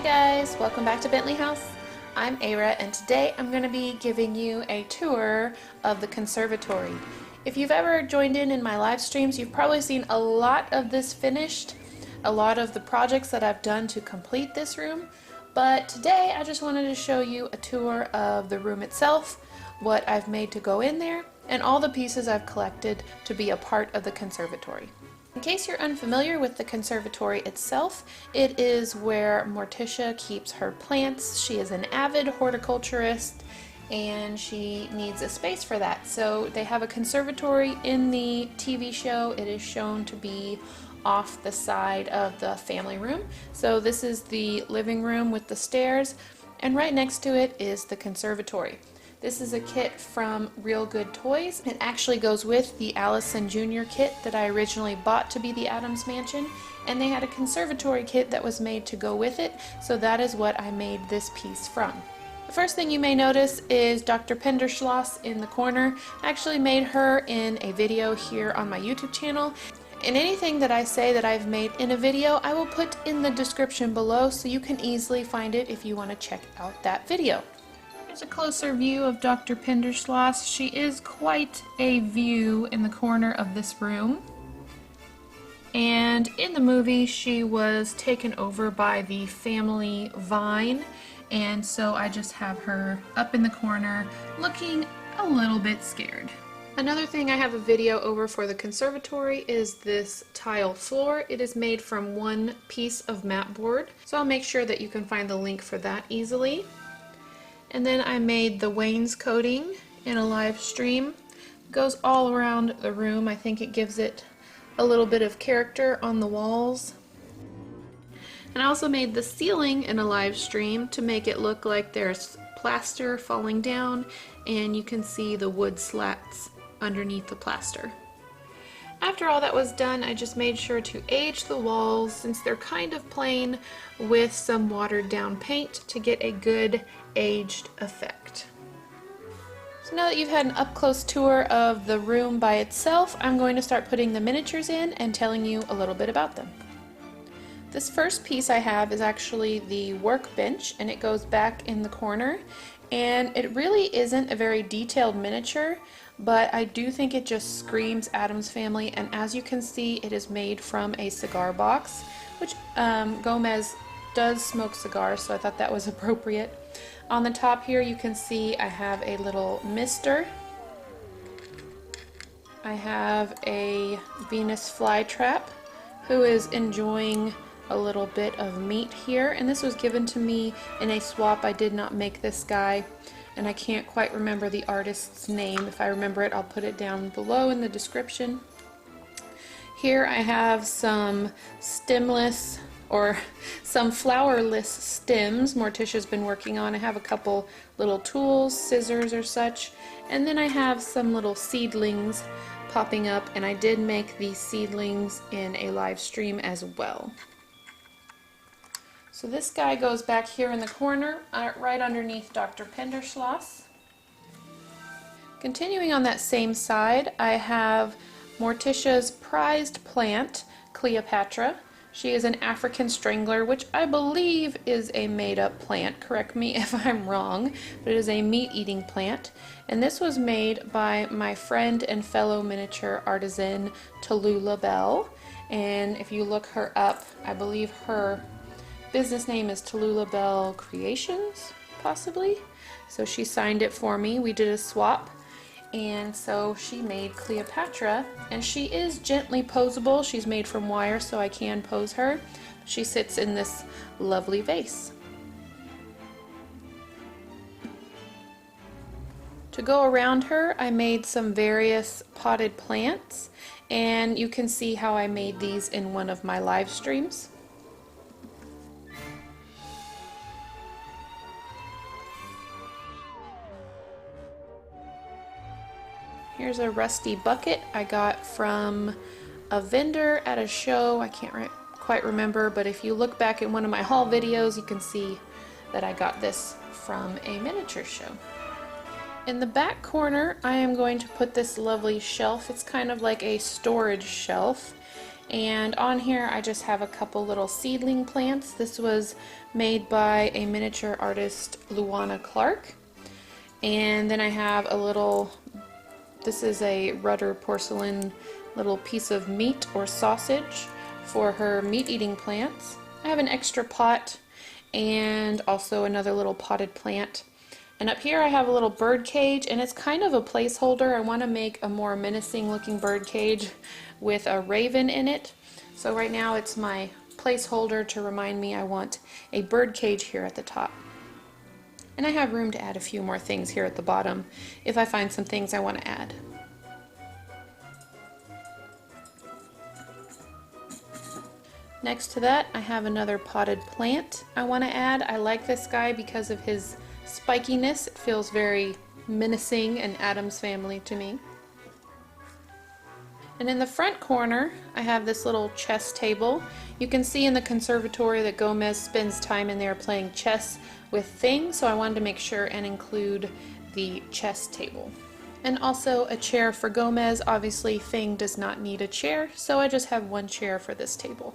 Hi guys, welcome back to Bentley House. I'm Ara and today I'm going to be giving you a tour of the conservatory. If you've ever joined in my live streams, you've probably seen a lot of this finished, a lot of the projects that I've done to complete this room, but today I just wanted to show you a tour of the room itself, what I've made to go in there, and all the pieces I've collected to be a part of the conservatory. In case you're unfamiliar with the conservatory itself, it is where Morticia keeps her plants. She is an avid horticulturist and she needs a space for that. So they have a conservatory in the TV show. It is shown to be off the side of the family room. So this is the living room with the stairs, and right next to it is the conservatory. This is a kit from Real Good Toys. It actually goes with the Allison Jr. kit that I originally bought to be the Addams Mansion, and they had a conservatory kit that was made to go with it, so that is what I made this piece from. The first thing you may notice is Dr. Penderschloss in the corner. I actually made her in a video here on my YouTube channel, and anything that I say that I've made in a video I will put in the description below so you can easily find it if you want to check out that video. Here's a closer view of Dr. Penderschloss. She is quite a view in the corner of this room. And in the movie she was taken over by the family vine, and so I just have her up in the corner looking a little bit scared. Another thing I have a video over for the conservatory is this tile floor. It is made from one piece of mat board, so I'll make sure that you can find the link for that easily. And then I made the wainscoting in a live stream. It goes all around the room. I think it gives it a little bit of character on the walls. And I also made the ceiling in a live stream to make it look like there's plaster falling down and you can see the wood slats underneath the plaster. After all that was done, I just made sure to age the walls since they're kind of plain with some watered down paint to get a good aged effect. So now that you've had an up-close tour of the room by itself, I'm going to start putting the miniatures in and telling you a little bit about them. This first piece I have is actually the workbench, and it goes back in the corner, and it really isn't a very detailed miniature, but I do think it just screams Addams Family, and as you can see it is made from a cigar box, which Gomez does smoke cigars, so I thought that was appropriate. On the top here you can see I have a little mister. I have a Venus flytrap who is enjoying a little bit of meat here, and this was given to me in a swap. I did not make this guy, and I can't quite remember the artist's name. If I remember it, I'll put it down below in the description. Here I have some stemless or some flowerless stems Morticia's been working on. I have a couple little tools, scissors or such, and then I have some little seedlings popping up, and I did make these seedlings in a live stream as well. So this guy goes back here in the corner, right underneath Dr. Penderschloss. Continuing on that same side, I have Morticia's prized plant, Cleopatra. She is an African strangler, which I believe is a made-up plant. Correct me if I'm wrong, but it is a meat-eating plant. And this was made by my friend and fellow miniature artisan, Tallulah Bell. And if you look her up, I believe her business name is Tallulah Bell Creations, possibly. So she signed it for me. We did a swap, and so she made Cleopatra, and she is gently posable. She's made from wire, so I can pose her. She sits in this lovely vase. To go around her, I made some various potted plants, and you can see how I made these in one of my live streams. Here's a rusty bucket I got from a vendor at a show. I can't quite remember, but if you look back in one of my haul videos, you can see that I got this from a miniature show. In the back corner, I am going to put this lovely shelf. It's kind of like a storage shelf, And on here I just have a couple little seedling plants. This was made by a miniature artist, Luana Clark. And then I have a little, this is a Rudder porcelain little piece of meat or sausage for her meat-eating plants. I have an extra pot and also another little potted plant. And up here I have a little bird cage, and it's kind of a placeholder. I want to make a more menacing looking bird cage with a raven in it. So right now it's my placeholder to remind me I want a bird cage here at the top. And I have room to add a few more things here at the bottom if I find some things I want to add. Next to that, I have another potted plant I want to add. I like this guy because of his spikiness. It feels very menacing and Addams Family to me. And in the front corner, I have this little chess table. You can see in the conservatory that Gomez spends time in there playing chess with things, so I wanted to make sure and include the chess table. And also a chair for Gomez. Obviously, Thing does not need a chair, so I just have one chair for this table.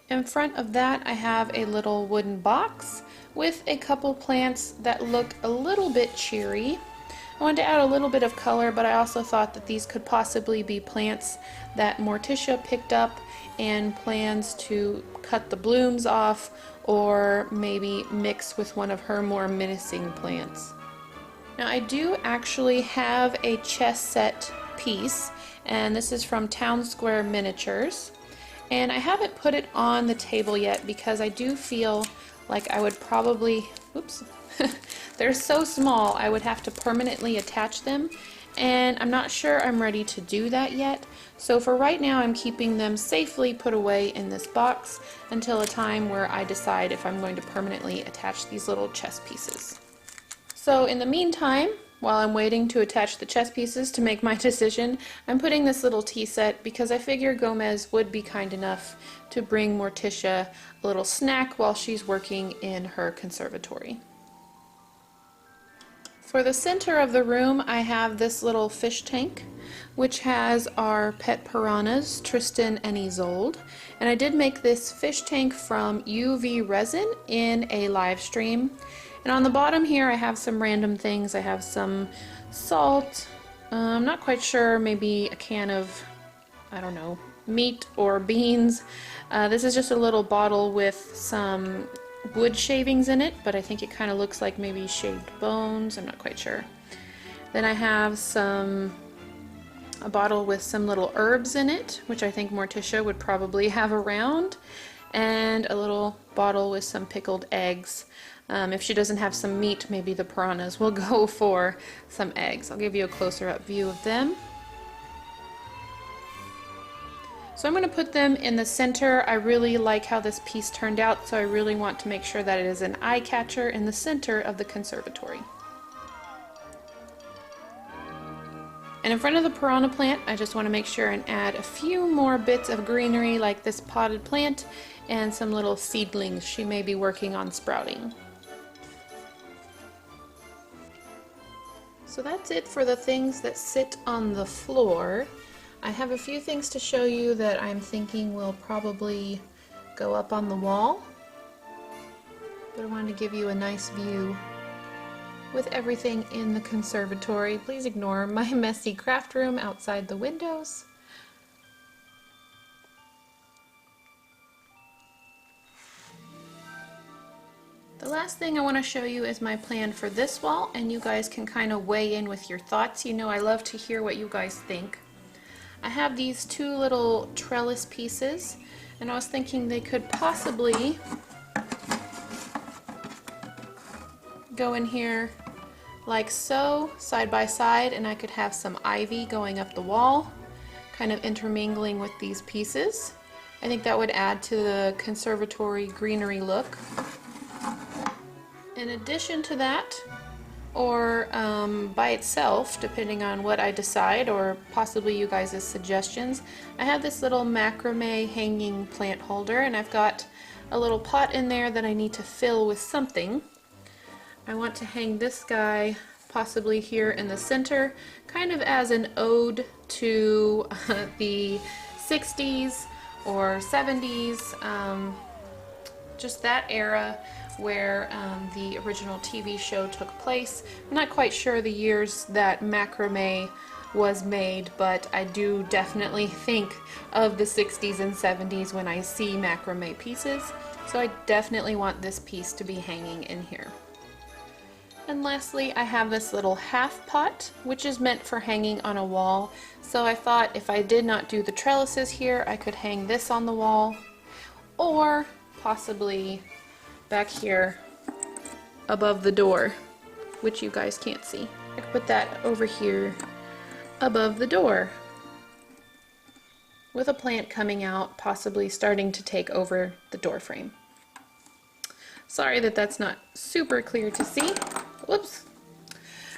In front of that, I have a little wooden box with a couple plants that look a little bit cheery. I wanted to add a little bit of color, but I also thought that these could possibly be plants that Morticia picked up and plans to cut the blooms off or maybe mix with one of her more menacing plants. Now I do actually have a chess set piece, and this is from Town Square Miniatures. And I haven't put it on the table yet because I do feel like I would probably, oops, they're so small I would have to permanently attach them, and I'm not sure I'm ready to do that yet. So for right now I'm keeping them safely put away in this box until a time where I decide if I'm going to permanently attach these little chess pieces. So in the meantime, while I'm waiting to attach the chess pieces to make my decision, I'm putting this little tea set because I figure Gomez would be kind enough to bring Morticia a little snack while she's working in her conservatory. For the center of the room, I have this little fish tank, which has our pet piranhas, Tristan and Isolde. And I did make this fish tank from UV resin in a live stream. And on the bottom here I have some random things. I have some salt, I'm not quite sure, maybe a can of, I don't know, meat or beans. This is just a little bottle with some wood shavings in it, but I think it kind of looks like maybe shaved bones, I'm not quite sure. Then I have a bottle with some little herbs in it, which I think Morticia would probably have around, and a little bottle with some pickled eggs. If she doesn't have some meat, maybe the piranhas will go for some eggs. I'll give you a closer up view of them. So I'm going to put them in the center. I really like how this piece turned out, so I really want to make sure that it is an eye catcher in the center of the conservatory. And in front of the piranha plant, I just want to make sure and add a few more bits of greenery like this potted plant and some little seedlings she may be working on sprouting. So that's it for the things that sit on the floor. I have a few things to show you that I'm thinking will probably go up on the wall, but I wanted to give you a nice view with everything in the conservatory. Please ignore my messy craft room outside the windows. The last thing I want to show you is my plan for this wall, and you guys can kind of weigh in with your thoughts. You know, I love to hear what you guys think. I have these two little trellis pieces, and I was thinking they could possibly go in here like so, side by side, and I could have some ivy going up the wall, kind of intermingling with these pieces. I think that would add to the conservatory greenery look. In addition to that, or by itself, depending on what I decide, or possibly you guys' suggestions, I have this little macrame hanging plant holder, and I've got a little pot in there that I need to fill with something. I want to hang this guy possibly here in the center, kind of as an ode to the 60s or 70s, just that era where the original TV show took place. I'm not quite sure the years that macrame was made, but I do definitely think of the 60s and 70s when I see macrame pieces, so I definitely want this piece to be hanging in here. And lastly, I have this little half pot, which is meant for hanging on a wall. So I thought if I did not do the trellises here, I could hang this on the wall, or possibly back here above the door, which you guys can't see. I could put that over here above the door with a plant coming out, possibly starting to take over the door frame. Sorry that that's not super clear to see. Whoops.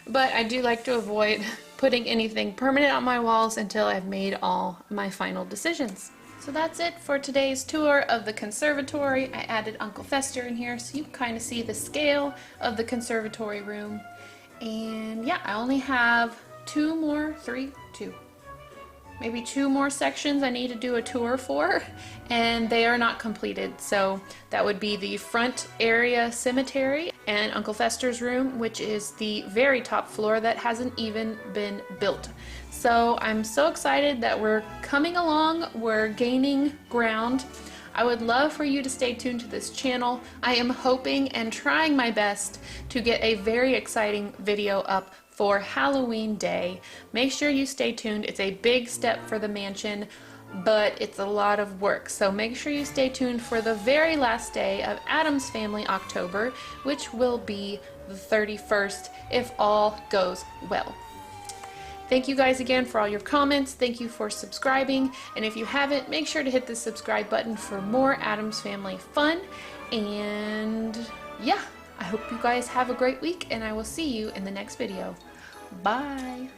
But I do like to avoid putting anything permanent on my walls until I've made all my final decisions. So that's it for today's tour of the conservatory. I added Uncle Fester in here so you can kind of see the scale of the conservatory room. And yeah, I only have maybe two more sections I need to do a tour for, and they are not completed. So that would be the front area cemetery and Uncle Fester's room, which is the very top floor that hasn't even been built. So I'm so excited that we're coming along, we're gaining ground. I would love for you to stay tuned to this channel. I am hoping and trying my best to get a very exciting video up for Halloween Day. Make sure you stay tuned. It's a big step for the mansion, but it's a lot of work. So make sure you stay tuned for the very last day of Addams Family October, which will be the 31st if all goes well. Thank you guys again for all your comments. Thank you for subscribing. And if you haven't, make sure to hit the subscribe button for more Addams Family fun. And yeah, I hope you guys have a great week, and I will see you in the next video. Bye!